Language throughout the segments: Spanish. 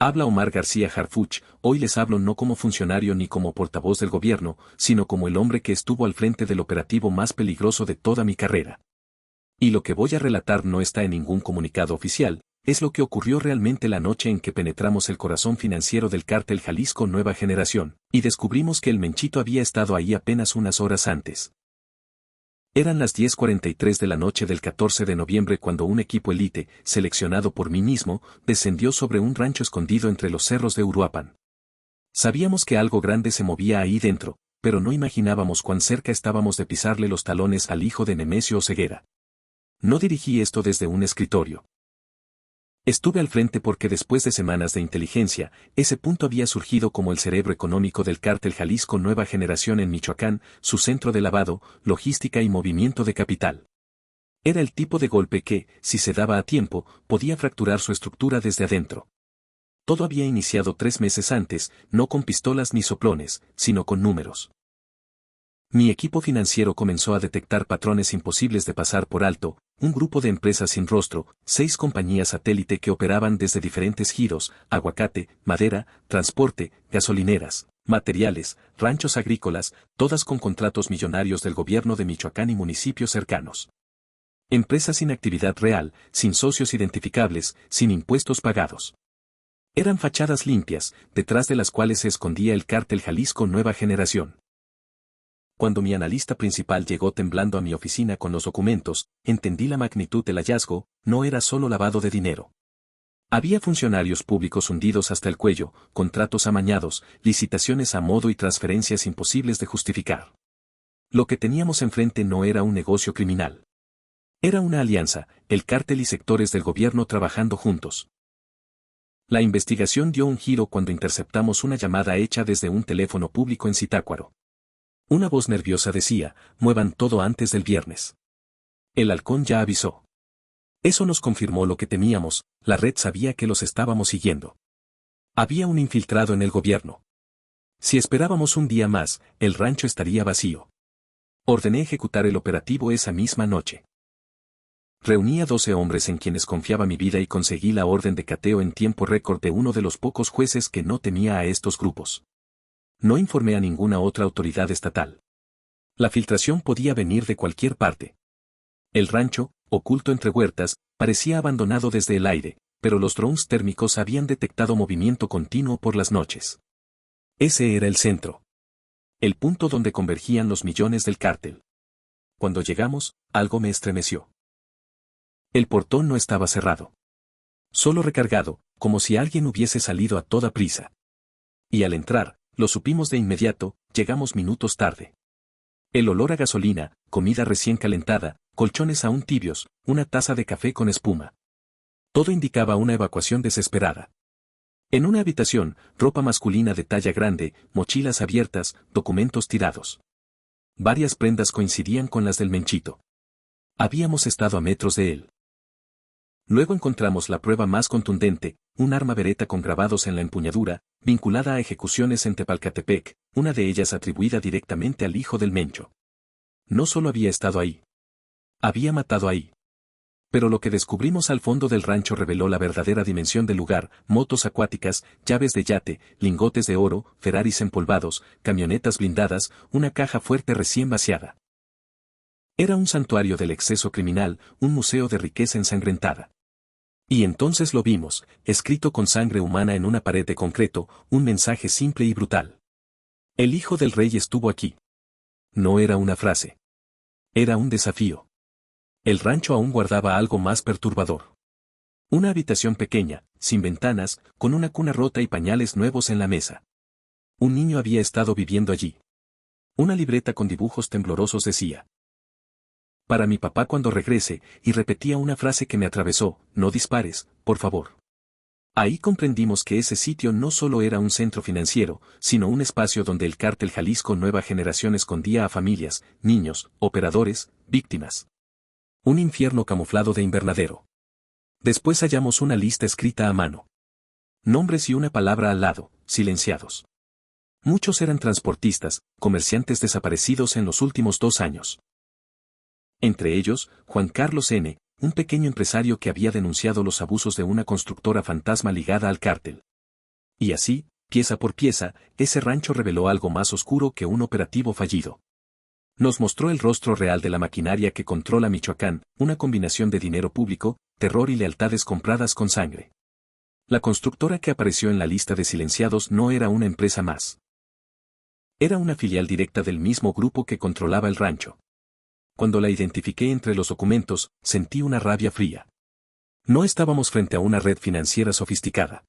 Habla Omar García Harfuch. Hoy les hablo no como funcionario ni como portavoz del gobierno, sino como el hombre que estuvo al frente del operativo más peligroso de toda mi carrera. Y lo que voy a relatar no está en ningún comunicado oficial, es lo que ocurrió realmente la noche en que penetramos el corazón financiero del cártel Jalisco Nueva Generación, y descubrimos que el Menchito había estado ahí apenas unas horas antes. Eran las 10:43 de la noche del 14 de noviembre cuando un equipo élite, seleccionado por mí mismo, descendió sobre un rancho escondido entre los cerros de Uruapan. Sabíamos que algo grande se movía ahí dentro, pero no imaginábamos cuán cerca estábamos de pisarle los talones al hijo de Nemesio Oseguera. No dirigí esto desde un escritorio. Estuve al frente porque después de semanas de inteligencia, ese punto había surgido como el cerebro económico del cártel Jalisco Nueva Generación en Michoacán, su centro de lavado, logística y movimiento de capital. Era el tipo de golpe que, si se daba a tiempo, podía fracturar su estructura desde adentro. Todo había iniciado 3 meses antes, no con pistolas ni soplones, sino con números. Mi equipo financiero comenzó a detectar patrones imposibles de pasar por alto, un grupo de empresas sin rostro, 6 compañías satélite que operaban desde diferentes giros, aguacate, madera, transporte, gasolineras, materiales, ranchos agrícolas, todas con contratos millonarios del gobierno de Michoacán y municipios cercanos. Empresas sin actividad real, sin socios identificables, sin impuestos pagados. Eran fachadas limpias, detrás de las cuales se escondía el cártel Jalisco Nueva Generación. Cuando mi analista principal llegó temblando a mi oficina con los documentos, entendí la magnitud del hallazgo. No era solo lavado de dinero. Había funcionarios públicos hundidos hasta el cuello, contratos amañados, licitaciones a modo y transferencias imposibles de justificar. Lo que teníamos enfrente no era un negocio criminal. Era una alianza, el cártel y sectores del gobierno trabajando juntos. La investigación dio un giro cuando interceptamos una llamada hecha desde un teléfono público en Zitácuaro. Una voz nerviosa decía, muevan todo antes del viernes. El halcón ya avisó. Eso nos confirmó lo que temíamos, la red sabía que los estábamos siguiendo. Había un infiltrado en el gobierno. Si esperábamos un día más, el rancho estaría vacío. Ordené ejecutar el operativo esa misma noche. Reuní a 12 hombres en quienes confiaba mi vida y conseguí la orden de cateo en tiempo récord de uno de los pocos jueces que no temía a estos grupos. No informé a ninguna otra autoridad estatal. La filtración podía venir de cualquier parte. El rancho, oculto entre huertas, parecía abandonado desde el aire, pero los drones térmicos habían detectado movimiento continuo por las noches. Ese era el centro. El punto donde convergían los millones del cártel. Cuando llegamos, algo me estremeció. El portón no estaba cerrado. Solo recargado, como si alguien hubiese salido a toda prisa. Y al entrar, lo supimos de inmediato, llegamos minutos tarde. El olor a gasolina, comida recién calentada, colchones aún tibios, una taza de café con espuma. Todo indicaba una evacuación desesperada. En una habitación, ropa masculina de talla grande, mochilas abiertas, documentos tirados. Varias prendas coincidían con las del Menchito. Habíamos estado a metros de él. Luego encontramos la prueba más contundente, un arma Beretta con grabados en la empuñadura, vinculada a ejecuciones en Tepalcatepec, una de ellas atribuida directamente al hijo del Mencho. No solo había estado ahí. Había matado ahí. Pero lo que descubrimos al fondo del rancho reveló la verdadera dimensión del lugar, motos acuáticas, llaves de yate, lingotes de oro, Ferraris empolvados, camionetas blindadas, una caja fuerte recién vaciada. Era un santuario del exceso criminal, un museo de riqueza ensangrentada. Y entonces lo vimos, escrito con sangre humana en una pared de concreto, un mensaje simple y brutal. El hijo del rey estuvo aquí. No era una frase. Era un desafío. El rancho aún guardaba algo más perturbador. Una habitación pequeña, sin ventanas, con una cuna rota y pañales nuevos en la mesa. Un niño había estado viviendo allí. Una libreta con dibujos temblorosos decía: para mi papá cuando regrese, y repetía una frase que me atravesó: no dispares, por favor. Ahí comprendimos que ese sitio no solo era un centro financiero, sino un espacio donde el cártel Jalisco Nueva Generación escondía a familias, niños, operadores, víctimas. Un infierno camuflado de invernadero. Después hallamos una lista escrita a mano. Nombres y una palabra al lado, silenciados. Muchos eran transportistas, comerciantes desaparecidos en los últimos 2 años. Entre ellos, Juan Carlos N., un pequeño empresario que había denunciado los abusos de una constructora fantasma ligada al cártel. Y así, pieza por pieza, ese rancho reveló algo más oscuro que un operativo fallido. Nos mostró el rostro real de la maquinaria que controla Michoacán, una combinación de dinero público, terror y lealtades compradas con sangre. La constructora que apareció en la lista de silenciados no era una empresa más. Era una filial directa del mismo grupo que controlaba el rancho. Cuando la identifiqué entre los documentos, sentí una rabia fría. No estábamos frente a una red financiera sofisticada.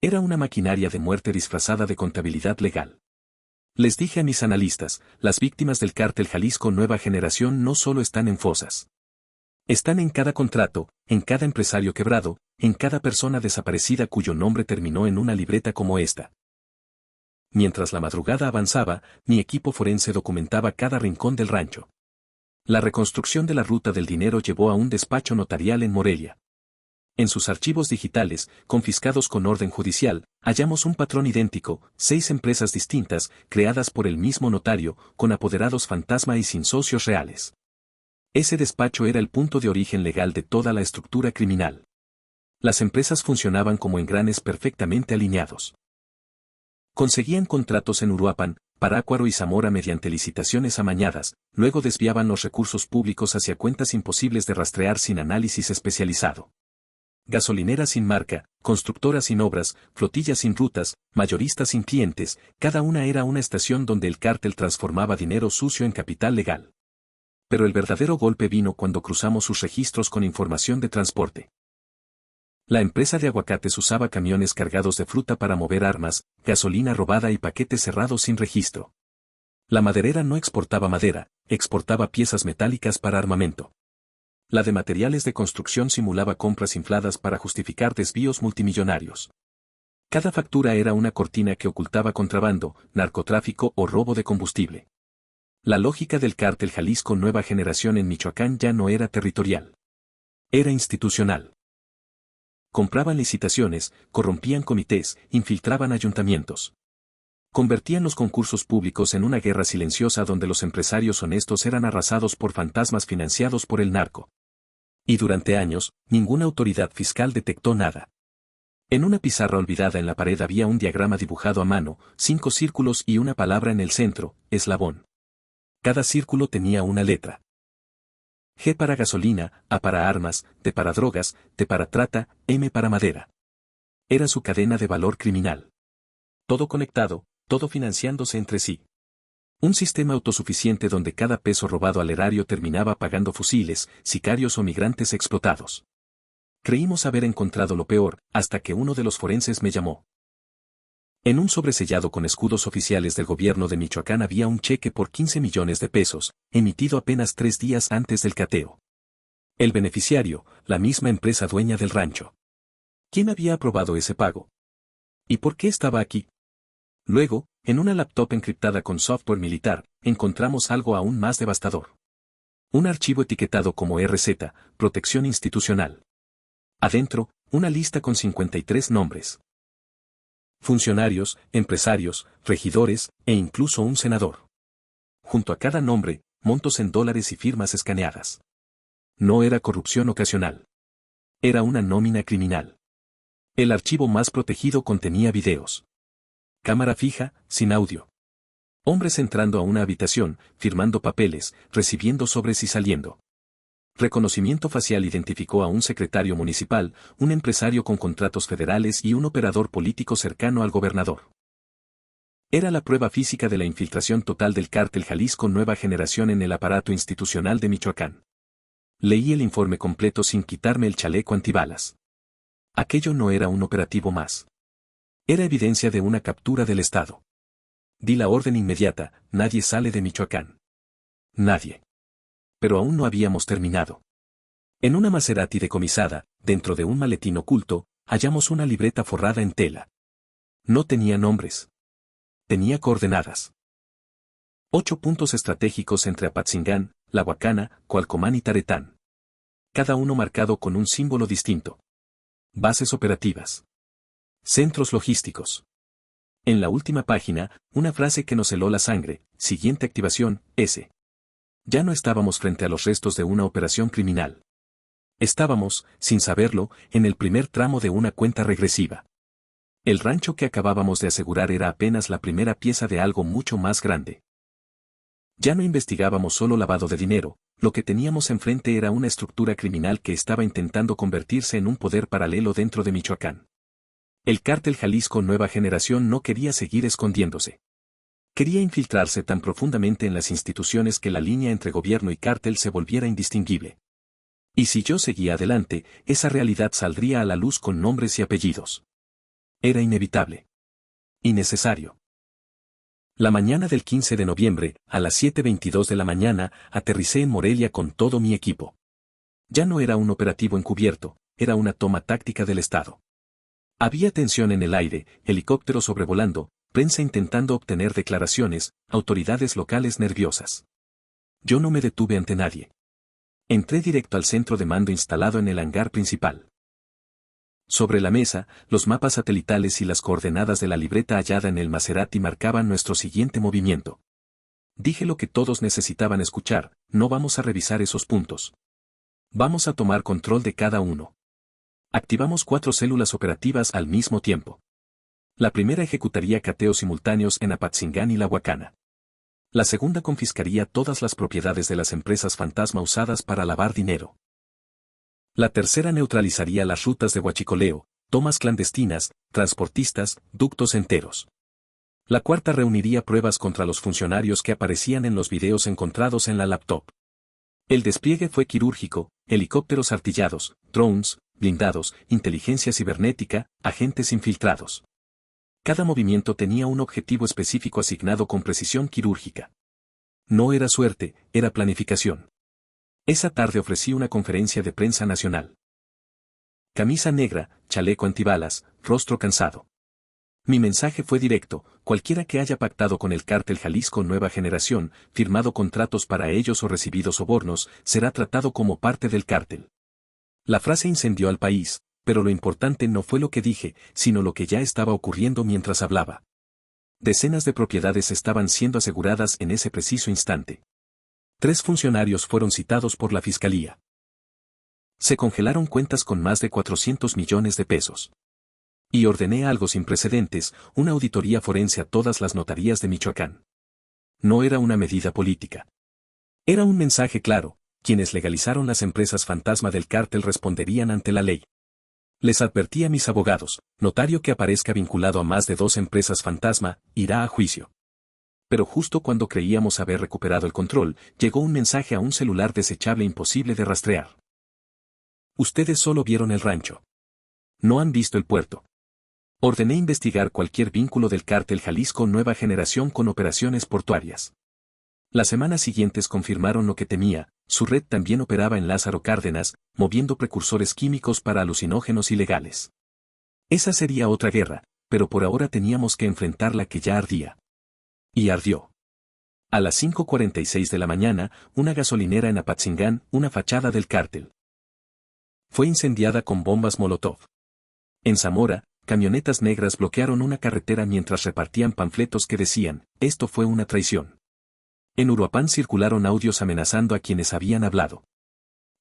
Era una maquinaria de muerte disfrazada de contabilidad legal. Les dije a mis analistas, las víctimas del cártel Jalisco Nueva Generación no solo están en fosas. Están en cada contrato, en cada empresario quebrado, en cada persona desaparecida cuyo nombre terminó en una libreta como esta. Mientras la madrugada avanzaba, mi equipo forense documentaba cada rincón del rancho. La reconstrucción de la ruta del dinero llevó a un despacho notarial en Morelia. En sus archivos digitales, confiscados con orden judicial, hallamos un patrón idéntico, 6 empresas distintas, creadas por el mismo notario, con apoderados fantasma y sin socios reales. Ese despacho era el punto de origen legal de toda la estructura criminal. Las empresas funcionaban como engranes perfectamente alineados. Conseguían contratos en Uruapan, Parácuaro y Zamora mediante licitaciones amañadas, luego desviaban los recursos públicos hacia cuentas imposibles de rastrear sin análisis especializado. Gasolineras sin marca, constructoras sin obras, flotillas sin rutas, mayoristas sin clientes, cada una era una estación donde el cártel transformaba dinero sucio en capital legal. Pero el verdadero golpe vino cuando cruzamos sus registros con información de transporte. La empresa de aguacates usaba camiones cargados de fruta para mover armas, gasolina robada y paquetes cerrados sin registro. La maderera no exportaba madera, exportaba piezas metálicas para armamento. La de materiales de construcción simulaba compras infladas para justificar desvíos multimillonarios. Cada factura era una cortina que ocultaba contrabando, narcotráfico o robo de combustible. La lógica del cártel Jalisco Nueva Generación en Michoacán ya no era territorial. Era institucional. Compraban licitaciones, corrompían comités, infiltraban ayuntamientos. Convertían los concursos públicos en una guerra silenciosa donde los empresarios honestos eran arrasados por fantasmas financiados por el narco. Y durante años, ninguna autoridad fiscal detectó nada. En una pizarra olvidada en la pared había un diagrama dibujado a mano, 5 círculos y una palabra en el centro, eslabón. Cada círculo tenía una letra. G para gasolina, A para armas, T para drogas, T para trata, M para madera. Era su cadena de valor criminal. Todo conectado, todo financiándose entre sí. Un sistema autosuficiente donde cada peso robado al erario terminaba pagando fusiles, sicarios o migrantes explotados. Creímos haber encontrado lo peor, hasta que uno de los forenses me llamó. En un sobresellado con escudos oficiales del gobierno de Michoacán había un cheque por 15 millones de pesos, emitido apenas 3 días antes del cateo. El beneficiario, la misma empresa dueña del rancho. ¿Quién había aprobado ese pago? ¿Y por qué estaba aquí? Luego, en una laptop encriptada con software militar, encontramos algo aún más devastador. Un archivo etiquetado como RZ, Protección Institucional. Adentro, una lista con 53 nombres. Funcionarios, empresarios, regidores, e incluso un senador. Junto a cada nombre, montos en dólares y firmas escaneadas. No era corrupción ocasional. Era una nómina criminal. El archivo más protegido contenía videos. Cámara fija, sin audio. Hombres entrando a una habitación, firmando papeles, recibiendo sobres y saliendo. Reconocimiento facial identificó a un secretario municipal, un empresario con contratos federales y un operador político cercano al gobernador. Era la prueba física de la infiltración total del cártel Jalisco Nueva Generación en el aparato institucional de Michoacán. Leí el informe completo sin quitarme el chaleco antibalas. Aquello no era un operativo más. Era evidencia de una captura del Estado. Di la orden inmediata, nadie sale de Michoacán. Nadie. Pero aún no habíamos terminado. En una Maserati decomisada, dentro de un maletín oculto, hallamos una libreta forrada en tela. No tenía nombres. Tenía coordenadas. 8 puntos estratégicos entre Apatzingán, La Huacana, Cualcomán y Taretán. Cada uno marcado con un símbolo distinto. Bases operativas. Centros logísticos. En la última página, una frase que nos heló la sangre: siguiente activación, S. Ya no estábamos frente a los restos de una operación criminal. Estábamos, sin saberlo, en el primer tramo de una cuenta regresiva. El rancho que acabábamos de asegurar era apenas la primera pieza de algo mucho más grande. Ya no investigábamos solo lavado de dinero, lo que teníamos enfrente era una estructura criminal que estaba intentando convertirse en un poder paralelo dentro de Michoacán. El cártel Jalisco Nueva Generación no quería seguir escondiéndose. Quería infiltrarse tan profundamente en las instituciones que la línea entre gobierno y cártel se volviera indistinguible. Y si yo seguía adelante, esa realidad saldría a la luz con nombres y apellidos. Era inevitable. Y necesario. La mañana del 15 de noviembre, a las 7:22 de la mañana, aterricé en Morelia con todo mi equipo. Ya no era un operativo encubierto, era una toma táctica del Estado. Había tensión en el aire, helicópteros sobrevolando, prensa intentando obtener declaraciones, autoridades locales nerviosas. Yo no me detuve ante nadie. Entré directo al centro de mando instalado en el hangar principal. Sobre la mesa, los mapas satelitales y las coordenadas de la libreta hallada en el Maserati marcaban nuestro siguiente movimiento. Dije lo que todos necesitaban escuchar: no vamos a revisar esos puntos. Vamos a tomar control de cada uno. Activamos 4 células operativas al mismo tiempo. La primera ejecutaría cateos simultáneos en Apatzingán y La Huacana. La segunda confiscaría todas las propiedades de las empresas fantasma usadas para lavar dinero. La tercera neutralizaría las rutas de huachicoleo, tomas clandestinas, transportistas, ductos enteros. La cuarta reuniría pruebas contra los funcionarios que aparecían en los videos encontrados en la laptop. El despliegue fue quirúrgico: helicópteros artillados, drones, blindados, inteligencia cibernética, agentes infiltrados. Cada movimiento tenía un objetivo específico asignado con precisión quirúrgica. No era suerte, era planificación. Esa tarde ofrecí una conferencia de prensa nacional. Camisa negra, chaleco antibalas, rostro cansado. Mi mensaje fue directo: cualquiera que haya pactado con el cártel Jalisco Nueva Generación, firmado contratos para ellos o recibido sobornos, será tratado como parte del cártel. La frase incendió al país, pero lo importante no fue lo que dije, sino lo que ya estaba ocurriendo mientras hablaba. Decenas de propiedades estaban siendo aseguradas en ese preciso instante. 3 funcionarios fueron citados por la fiscalía. Se congelaron cuentas con más de 400 millones de pesos. Y ordené algo sin precedentes: una auditoría forense a todas las notarías de Michoacán. No era una medida política. Era un mensaje claro: quienes legalizaron las empresas fantasma del cártel responderían ante la ley. Les advertí a mis abogados: notario que aparezca vinculado a más de 2 empresas fantasma, irá a juicio. Pero justo cuando creíamos haber recuperado el control, llegó un mensaje a un celular desechable imposible de rastrear. Ustedes solo vieron el rancho. No han visto el puerto. Ordené investigar cualquier vínculo del cártel Jalisco Nueva Generación con operaciones portuarias. Las semanas siguientes confirmaron lo que temía: su red también operaba en Lázaro Cárdenas, moviendo precursores químicos para alucinógenos ilegales. Esa sería otra guerra, pero por ahora teníamos que enfrentar la que ya ardía. Y ardió. A las 5:46 de la mañana, una gasolinera en Apatzingán, una fachada del cártel, fue incendiada con bombas Molotov. En Zamora, camionetas negras bloquearon una carretera mientras repartían panfletos que decían: esto fue una traición. En Uruapan circularon audios amenazando a quienes habían hablado.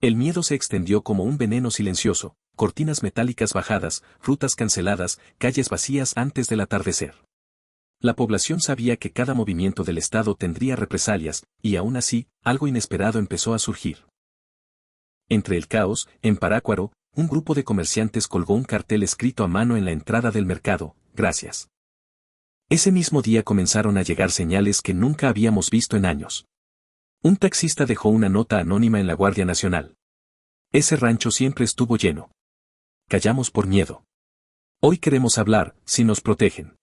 El miedo se extendió como un veneno silencioso: cortinas metálicas bajadas, rutas canceladas, calles vacías antes del atardecer. La población sabía que cada movimiento del Estado tendría represalias, y aún así, algo inesperado empezó a surgir. Entre el caos, en Parácuaro, un grupo de comerciantes colgó un cartel escrito a mano en la entrada del mercado: gracias. Ese mismo día comenzaron a llegar señales que nunca habíamos visto en años. Un taxista dejó una nota anónima en la Guardia Nacional: ese rancho siempre estuvo lleno. Callamos por miedo. Hoy queremos hablar, si nos protegen.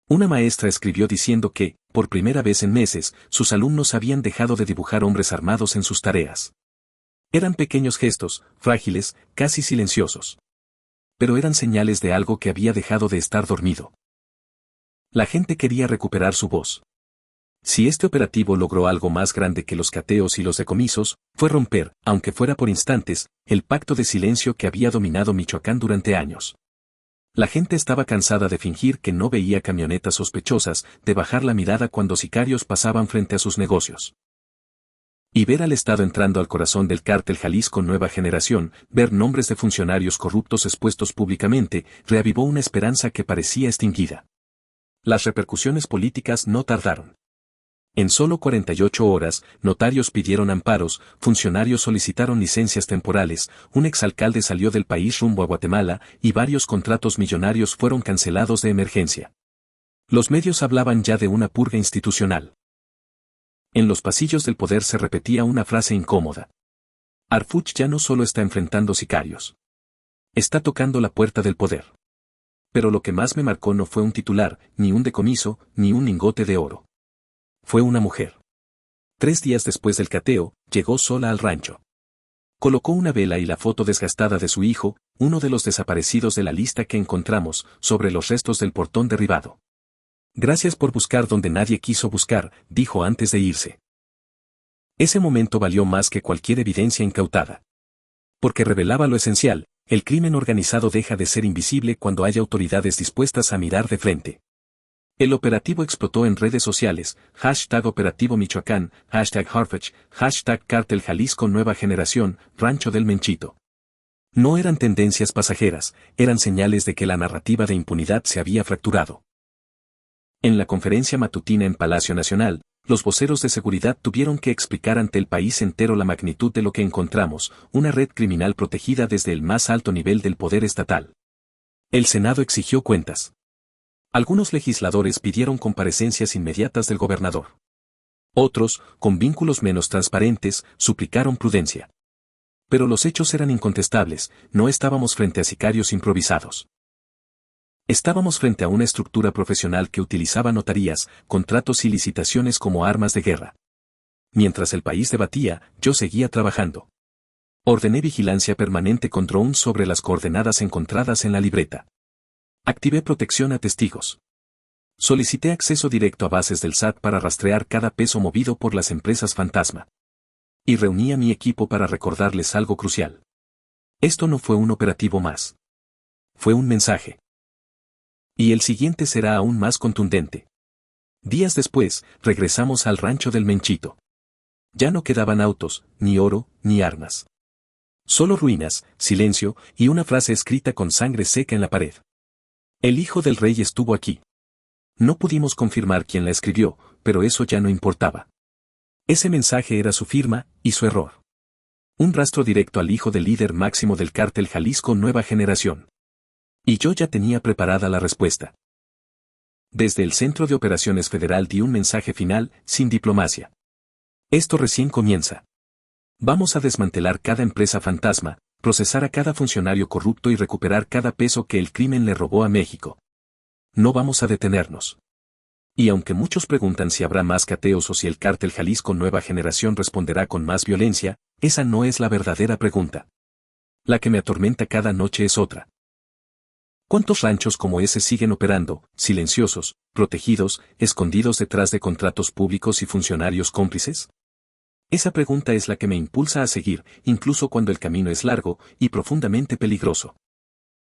Una maestra escribió diciendo que, por primera vez en meses, sus alumnos habían dejado de dibujar hombres armados en sus tareas. Eran pequeños gestos, frágiles, casi silenciosos. Pero eran señales de algo que había dejado de estar dormido. La gente quería recuperar su voz. Si este operativo logró algo más grande que los cateos y los decomisos, fue romper, aunque fuera por instantes, el pacto de silencio que había dominado Michoacán durante años. La gente estaba cansada de fingir que no veía camionetas sospechosas, de bajar la mirada cuando sicarios pasaban frente a sus negocios. Y ver al Estado entrando al corazón del cártel Jalisco Nueva Generación, ver nombres de funcionarios corruptos expuestos públicamente, reavivó una esperanza que parecía extinguida. Las repercusiones políticas no tardaron. En solo 48 horas, notarios pidieron amparos, funcionarios solicitaron licencias temporales, un exalcalde salió del país rumbo a Guatemala y varios contratos millonarios fueron cancelados de emergencia. Los medios hablaban ya de una purga institucional. En los pasillos del poder se repetía una frase incómoda. Harfuch ya no solo está enfrentando sicarios. Está tocando la puerta del poder. Pero lo que más me marcó no fue un titular, ni un decomiso, ni un lingote de oro. Fue una mujer. 3 días después del cateo, llegó sola al rancho. Colocó una vela y la foto desgastada de su hijo, uno de los desaparecidos de la lista que encontramos, sobre los restos del portón derribado. Gracias por buscar donde nadie quiso buscar, dijo antes de irse. Ese momento valió más que cualquier evidencia incautada. Porque revelaba lo esencial, el crimen organizado deja de ser invisible cuando hay autoridades dispuestas a mirar de frente. El operativo explotó en redes sociales, #Operativo Michoacán, #Harfuch, #Cártel Jalisco Nueva Generación, Rancho del Menchito. No eran tendencias pasajeras, eran señales de que la narrativa de impunidad se había fracturado. En la conferencia matutina en Palacio Nacional, los voceros de seguridad tuvieron que explicar ante el país entero la magnitud de lo que encontramos, una red criminal protegida desde el más alto nivel del poder estatal. El Senado exigió cuentas. Algunos legisladores pidieron comparecencias inmediatas del gobernador. Otros, con vínculos menos transparentes, suplicaron prudencia. Pero los hechos eran incontestables, no estábamos frente a sicarios improvisados. Estábamos frente a una estructura profesional que utilizaba notarías, contratos y licitaciones como armas de guerra. Mientras el país debatía, yo seguía trabajando. Ordené vigilancia permanente con drones sobre las coordenadas encontradas en la libreta. Activé protección a testigos. Solicité acceso directo a bases del SAT para rastrear cada peso movido por las empresas fantasma. Y reuní a mi equipo para recordarles algo crucial. Esto no fue un operativo más. Fue un mensaje. Y el siguiente será aún más contundente. Días después, regresamos al rancho del Menchito. Ya no quedaban autos, ni oro, ni armas. Solo ruinas, silencio, y una frase escrita con sangre seca en la pared. El hijo del rey estuvo aquí. No pudimos confirmar quién la escribió, pero eso ya no importaba. Ese mensaje era su firma, y su error. Un rastro directo al hijo del líder máximo del cártel Jalisco Nueva Generación. Y yo ya tenía preparada la respuesta. Desde el Centro de Operaciones Federal di un mensaje final, sin diplomacia. Esto recién comienza. Vamos a desmantelar cada empresa fantasma, procesar a cada funcionario corrupto y recuperar cada peso que el crimen le robó a México. No vamos a detenernos. Y aunque muchos preguntan si habrá más cateos o si el cártel Jalisco Nueva Generación responderá con más violencia, esa no es la verdadera pregunta. La que me atormenta cada noche es otra. ¿Cuántos ranchos como ese siguen operando, silenciosos, protegidos, escondidos detrás de contratos públicos y funcionarios cómplices? Esa pregunta es la que me impulsa a seguir, incluso cuando el camino es largo y profundamente peligroso.